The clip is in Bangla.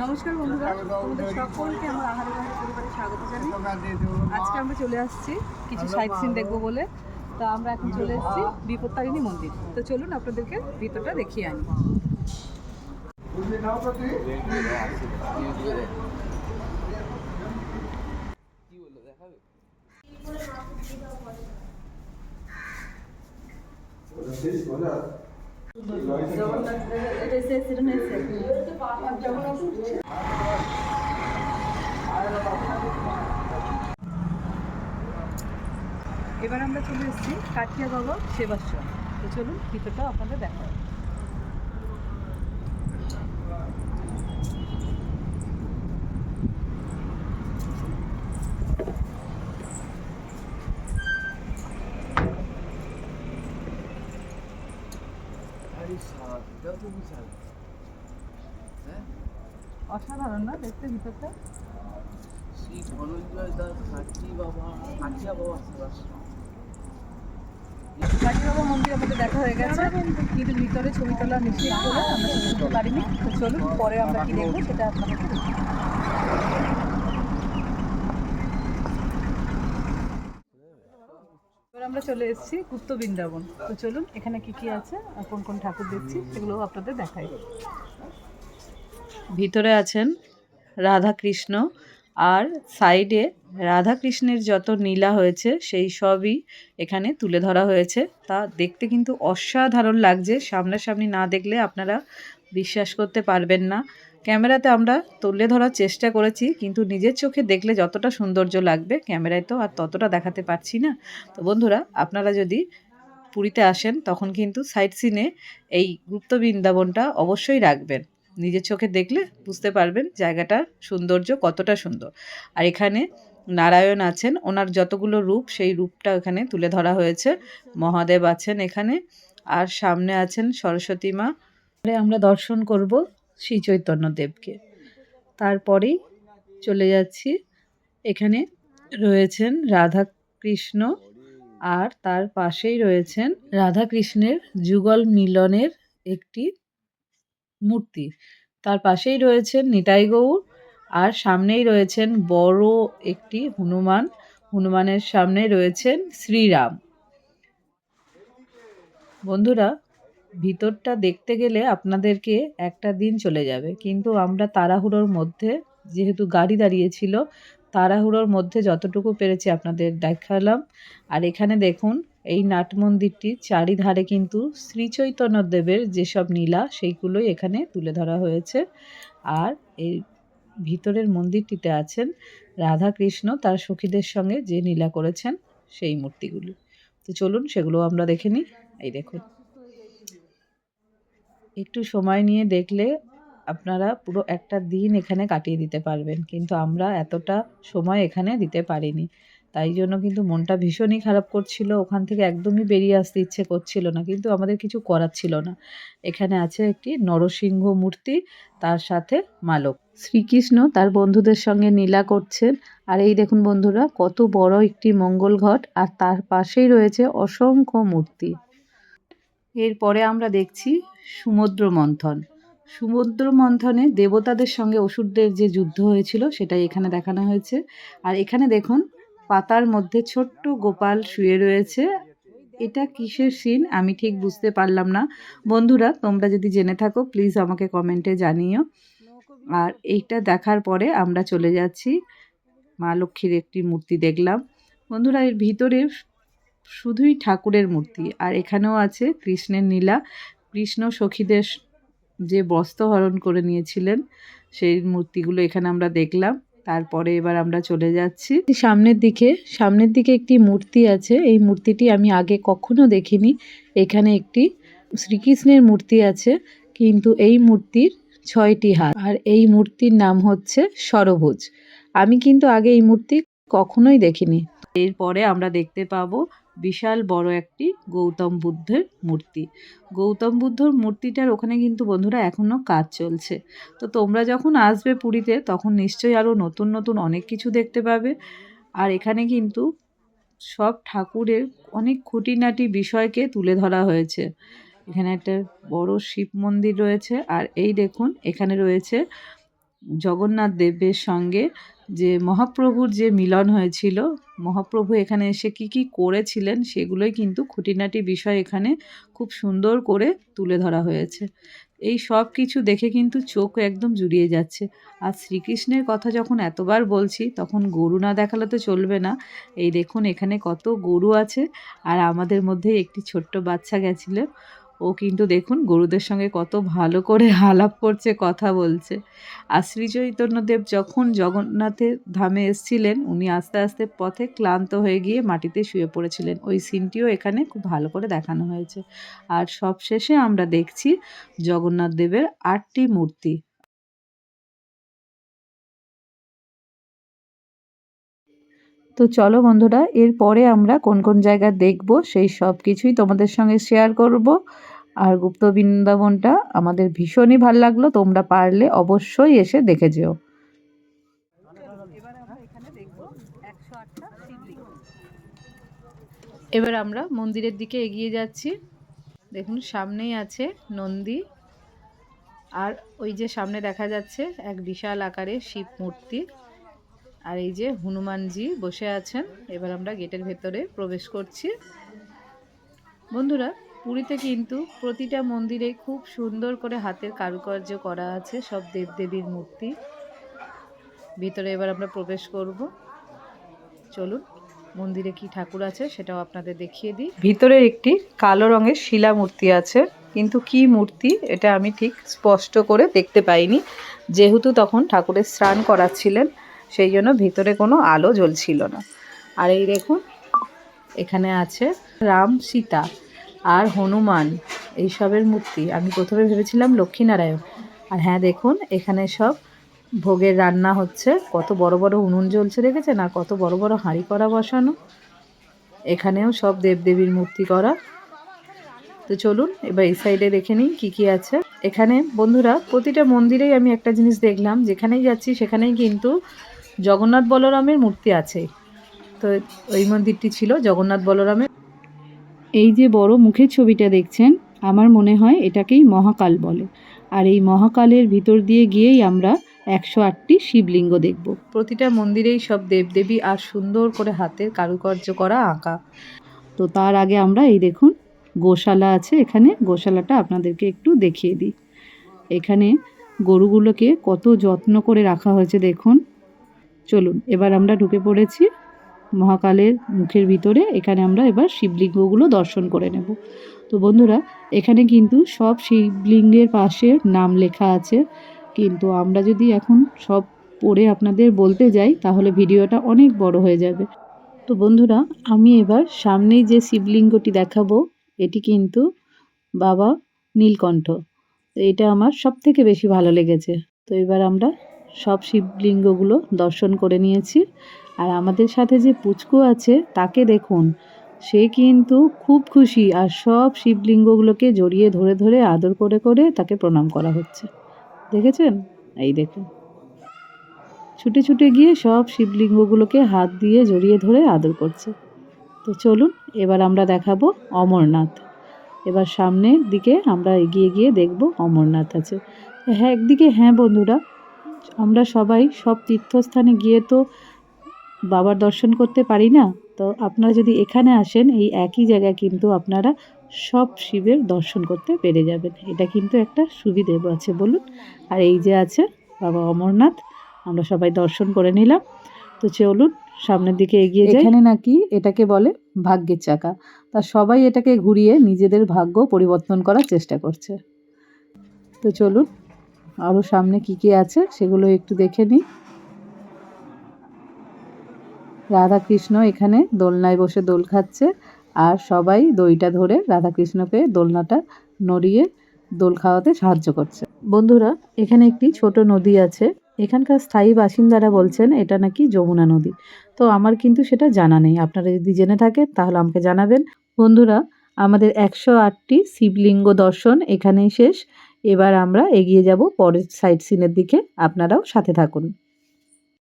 নমস্কার বন্ধুরা, তোমাদের সকলকে আমার আহারে বাহারে পরিবারে স্বাগত জানাই। আজকে আমরা চলে আসছি কিছু সাইট সিন দেখবো বলে। তা আমরা এখন চলে এসেছি বিপত্তারিণী মন্দির। তো চলুন আপনাদেরকে ভিতরটা দেখিয়ে আনি। এবার আমরা চলে এসেছি কাঠিয়া বাবা সেবাশ্রম। তো চলুন ভিতরটাও আপনাদের দেখাবো। অসাধারণ না দেখতে ভিতরটা? শ্রী ধনঞ্জয় দাস কাঠিয়া বাবা কাঠিয়া বাবা মন্দির আমাদের দেখা হয়ে গেছে, কিন্তু ভিতরে ছবি তোলা নিশ্চিত করে আমরা ছবি তুলতে পারিনি। তো চলুন পরে আমরা কি দেখবো সেটা আপনাদেরকে দেখি। এবার আমরা চলে এসেছি গুপ্ত বৃন্দাবন। তো চলুন এখানে কি কি আছে আর কোন কোন ঠাকুর দেখছি সেগুলো আপনাদের দেখাই। ভিতরে আছেন রাধা কৃষ্ণ, আর সাইডে রাধা কৃষ্ণের যত নীলা হয়েছে সেই সবই এখানে তুলে ধরা হয়েছে। তা দেখতে কিন্তু অসাধারণ লাগছে, সামনাসামনি না দেখলে আপনারা বিশ্বাস করতে পারবেন না। ক্যামেরাতে আমরা তুলে ধরার চেষ্টা করেছি, কিন্তু নিজের চোখে দেখলে যতটা সৌন্দর্য লাগবে ক্যামেরায় তো আর ততটা দেখাতে পারছি না। তো বন্ধুরা, আপনারা যদি পুরীতে আসেন তখন কিন্তু সাইট সিনে এই গুপ্ত বৃন্দাবনটা অবশ্যই রাখবেন। নিজের চোখে দেখলে বুঝতে পারবেন জায়গাটার সৌন্দর্য কতটা সুন্দর। আর এখানে নারায়ণ আছেন, ওনার যতগুলো রূপ সেই রূপটা এখানে তুলে ধরা হয়েছে। মহাদেব আছেন এখানে, আর সামনে আছেন সরস্বতী মা। আমরা দর্শন করব শ্রী চৈতন্য দেবকে। তারপরেই চলে যাচ্ছি, এখানে রয়েছেন রাধা কৃষ্ণ, আর তার পাশেই রয়েছেন রাধা কৃষ্ণের যুগল মিলনের একটি মূর্তি। তার পাশেই রয়েছেন নিতাই গৌর, আর সামনেই রয়েছেন বড় একটি হনুমান। হনুমানের সামনে রয়েছেন শ্রীরাম। বন্ধুরা, ভিতরটা দেখতে গেলে আপনাদেরকে একটা দিন চলে যাবে, কিন্তু আমরা তাড়াহুড়োর মধ্যে, যেহেতু গাড়ি দাঁড়িয়েছিল, তাড়াহুড়োর মধ্যে যতটুকু পেরেছি আপনাদের দেখালাম। আর এখানে দেখুন, এই নাট মন্দিরটির চারিধারে কিন্তু শ্রীচৈতন্য দেবের যেসব নীলা সেইগুলোই এখানে তুলে ধরা হয়েছে। আর এই ভিতরের মন্দিরটিতে আছেন রাধা কৃষ্ণ তার সখীদের সঙ্গে যে নীলা করেছেন সেই মূর্তিগুলি। তো চলুন সেগুলো আমরা দেখে নিই। এই দেখুন, একটু সময় নিয়ে দেখলে আপনারা পুরো একটা দিন এখানে কাটিয়ে দিতে পারবেন, কিন্তু আমরা এতটা সময় এখানে দিতে পারিনি। তাই জন্য কিন্তু মনটা ভীষণই খারাপ করছিল, ওখান থেকে একদমই বেরিয়ে আসতে ইচ্ছে করছিল না, কিন্তু আমাদের কিছু করার ছিল না। এখানে আছে একটি নরসিংহ মূর্তি, তার সাথে মালক। শ্রীকৃষ্ণ তার বন্ধুদের সঙ্গে নীলা করছেন। আর এই দেখুন বন্ধুরা, কত বড় একটি মঙ্গল ঘট, আর তার পাশেই রয়েছে অসংখ্য মূর্তি। এরপরে আমরা দেখছি সমুদ্র মন্থন। সমুদ্র মন্থনে দেবতাদের সঙ্গে অসুরদের যে যুদ্ধ হয়েছিল সেটাই এখানে দেখানো হয়েছে। আর এখানে দেখুন, পাতার মধ্যে ছোট্ট গোপাল শুয়ে রয়েছে। এটা কিসের সিন আমি ঠিক বুঝতে পারলাম না। বন্ধুরা, তোমরা যদি জেনে থাকো প্লিজ আমাকে কমেন্টে জানিও। আর এইটা দেখার পরে আমরা চলে যাচ্ছি, মা লক্ষ্মীর একটি মূর্তি দেখলাম। বন্ধুরা, এর ভিতরে শুধুই ঠাকুরের মূর্তি, আর এখানেও আছে কৃষ্ণের নীলা। কৃষ্ণ সখীদের যে বস্ত্র হরণ করে নিয়েছিলেন সেই মূর্তিগুলো এখানে আমরা দেখলাম। তারপরে এবার আমরা চলে যাচ্ছি সামনের দিকে একটি মূর্তি আছে। এই মূর্তিটি আমি আগে কখনো দেখিনি। এখানে একটি শ্রীকৃষ্ণের মূর্তি আছে, কিন্তু এই মূর্তির 6টি হাত, আর এই মূর্তির নাম হচ্ছে ষড়ভুজ। আমি কিন্তু আগে এই মূর্তি কখনোই দেখিনি। এরপরে আমরা দেখতে পাবো বিশাল বড় একটি গৌতম বুদ্ধের মূর্তি। গৌতম বুদ্ধর মূর্তিটার ওখানে কিন্তু বন্ধুরা এখনো কাজ চলছে। তো তোমরা যখন আসবে পুরীতে তখন নিশ্চয়ই আরও নতুন নতুন অনেক কিছু দেখতে পাবে। আর এখানে কিন্তু সব ঠাকুরের অনেক খুঁটিনাটি বিষয়কে তুলে ধরা হয়েছে। এখানে একটা বড় শিব মন্দির রয়েছে, আর এই দেখুন এখানে রয়েছে জগন্নাথ দেবের সঙ্গে যে মহাপ্রভুর যে মিলন হয়েছিল, মহাপ্রভু এখানে এসে কি কি করেছিলেন সেগুলোই কিন্তু খুঁটিনাটি বিষয় এখানে খুব সুন্দর করে তুলে ধরা হয়েছে। এই সব কিছু দেখে কিন্তু চোখ একদম জুড়িয়ে যাচ্ছে। আর শ্রীকৃষ্ণের কথা যখন এতবার বলছি তখন গরু না দেখালে তো চলবে না। এই দেখুন এখানে কত গরু আছে, আর আমাদের মধ্যে একটি ছোট্ট বাচ্চা গেছিল, ও কিন্তু দেখুন গরুদের সঙ্গে কত ভালো করে আলাপ করছে, কথা বলছে। আর শ্রী চৈতন্যদেব যখন জগন্নাথের ধামে এসেছিলেন, উনি আস্তে আস্তে পথে ক্লান্ত হয়ে গিয়ে মাটিতে শুয়ে পড়েছিলেন। ওই সিনটিও এখানে খুব ভালো করে দেখানো হয়েছে। আর সবশেষে আমরা দেখছি জগন্নাথ দেবের ৮টি মূর্তি। তো চলো বন্ধুরা, এরপরে আমরা কোন কোন জায়গা দেখব সেই সব কিছুই তোমাদের সঙ্গে শেয়ার করব। আর গুপ্ত বৃন্দাবনটা আমাদের ভীষণই ভালো লাগলো, তোমরা পারলে অবশ্যই এসে দেখে যেও। এবার আমরা মন্দিরের দিকে এগিয়ে যাচ্ছি। দেখুন সামনেই আছে নন্দী, আর ওই যে সামনে দেখা যাচ্ছে এক বিশাল আকারের শিব মূর্তি, আর এই যে হনুমানজি বসে আছেন। এবার আমরা গেটের ভেতরে প্রবেশ করছি। বন্ধুরা, পুরীতে কিন্তু প্রতিটা মন্দিরে খুব সুন্দর করে হাতের কারুকার্য করা আছে, সব দেবদেবীর মূর্তি। ভিতরে এবার আমরা প্রবেশ করব। চলুন মন্দিরে কি ঠাকুর আছে সেটাও আপনাদের দেখিয়ে দিই। ভিতরে একটি কালো রঙের শিলা মূর্তি আছে, কিন্তু কি মূর্তি এটা আমি ঠিক স্পষ্ট করে দেখতে পাইনি, যেহেতু তখন ঠাকুরের স্নান করাচ্ছিলেন, সেই জন্য ভিতরে কোনো আলো জ্বলছিল না। আর এই দেখুন এখানে আছে রাম, সীতা আর হনুমান, এইসবের মূর্তি। আমি প্রথমে ভেবেছিলাম লক্ষ্মীনারায়ণ। আর হ্যাঁ দেখুন এখানে সব ভোগের রান্না হচ্ছে, কত বড় বড় উনুন জ্বলছে দেখেছেন, আর কত বড় বড় হাঁড়ি কড়া বসানো। এখানেও সব দেবদেবীর মূর্তি করা। তো চলুন এবার এই সাইডে দেখে নিই কী কী আছে। এখানে বন্ধুরা প্রতিটা মন্দিরেই আমি একটা জিনিস দেখলাম, যেখানেই যাচ্ছি সেখানেই কিন্তু জগন্নাথ বলরামের মূর্তি আছে। তো ওই মন্দিরটি ছিল জগন্নাথ বলরামের। এই যে বড় মুখের ছবিটা দেখছেন, আমার মনে হয় এটাকেই মহাকাল বলে। আর এই মহাকালের ভিতর দিয়ে গিয়েই আমরা 108টি শিবলিঙ্গ দেখব। প্রতিটা মন্দিরেই সব দেবদেবী আর সুন্দর করে হাতের কারুকার্য করা আঁকা। তো তার আগে আমরা এই দেখুন গোশালা আছে, এখানে গোশালাটা আপনাদেরকে একটু দেখিয়ে দিই। এখানে গরুগুলোকে কত যত্ন করে রাখা হয়েছে দেখুন। চলুন এবার আমরা ঢুকে পড়েছি মহাকালের মুখের ভিতরে। এখানে আমরা এবার শিবলিঙ্গগুলো দর্শন করে নেব। তো বন্ধুরা, এখানে কিন্তু সব শিবলিঙ্গের পাশে নাম লেখা আছে, কিন্তু আমরা যদি এখন সব পড়ে আপনাদের বলতে যাই তাহলে ভিডিওটা অনেক বড় হয়ে যাবে। তো বন্ধুরা, আমি এবার সামনেই যে শিবলিঙ্গটি দেখাবো, এটি কিন্তু বাবা নীলকণ্ঠ। তো এটা আমার সবথেকে বেশি ভালো লেগেছে। তো এবার আমরা সব শিবলিঙ্গগুলো দর্শন করে নিয়েছি। আর আমাদের সাথে যে পুচকু আছে তাকে দেখুন, সে কিন্তু খুব খুশি, আর সব শিবলিঙ্গগুলোকে জড়িয়ে ধরে ধরে আদর করে করে তাকে প্রণাম করা হচ্ছে। দেখেছেন? এই দেখুন ছুটে ছুটে গিয়ে সব শিবলিঙ্গগুলোকে হাত দিয়ে জড়িয়ে ধরে আদর করছে। তো চলুন এবার আমরা দেখাবো অমরনাথ। এবার সামনের দিকে আমরা এগিয়ে গিয়ে দেখব অমরনাথ আছে। হ্যাঁ, একদিকে হ্যাঁ বন্ধুরা, আমরা সবাই সব তীর্থস্থানে গিয়ে তো বাবার দর্শন করতে পারি না। তো আপনারা যদি এখানে আসেন, এই একই জায়গায় কিন্তু আপনারা সব শিবের দর্শন করতে পেরে যাবেন। এটা কিন্তু একটা সুবিধে আছে বলুন। আর এই যে আছে বাবা অমরনাথ, আমরা সবাই দর্শন করে নিলাম। তো চলুন সামনের দিকে এগিয়ে যাই। এখানে নাকি এটাকে বলে ভাগ্যের চাকা, তা সবাই এটাকে ঘুরিয়ে নিজেদের ভাগ্য পরিবর্তন করার চেষ্টা করছে। তো চলুন আরও সামনে কী কী আছে সেগুলো একটু দেখে নিই। রাধাকৃষ্ণ এখানে দোলনায় বসে দোল খাচ্ছে, আর সবাই দড়িটা ধরে রাধাকৃষ্ণকে দোলনাটা নড়িয়ে দোল খাওয়াতে সাহায্য করছে। বন্ধুরা, এখানে একটি ছোট নদী আছে। এখানকার স্থায়ী বাসিন্দারা বলছেন এটা নাকি যমুনা নদী। তো আমার কিন্তু সেটা জানা নেই, আপনারা যদি জেনে থাকেন তাহলে আমাকে জানাবেন। বন্ধুরা, আমাদের 108টি শিবলিঙ্গ দর্শন এখানেই শেষ। এবার আমরা এগিয়ে যাব পরের সাইট সিনের দিকে, আপনারাও সাথে থাকুন।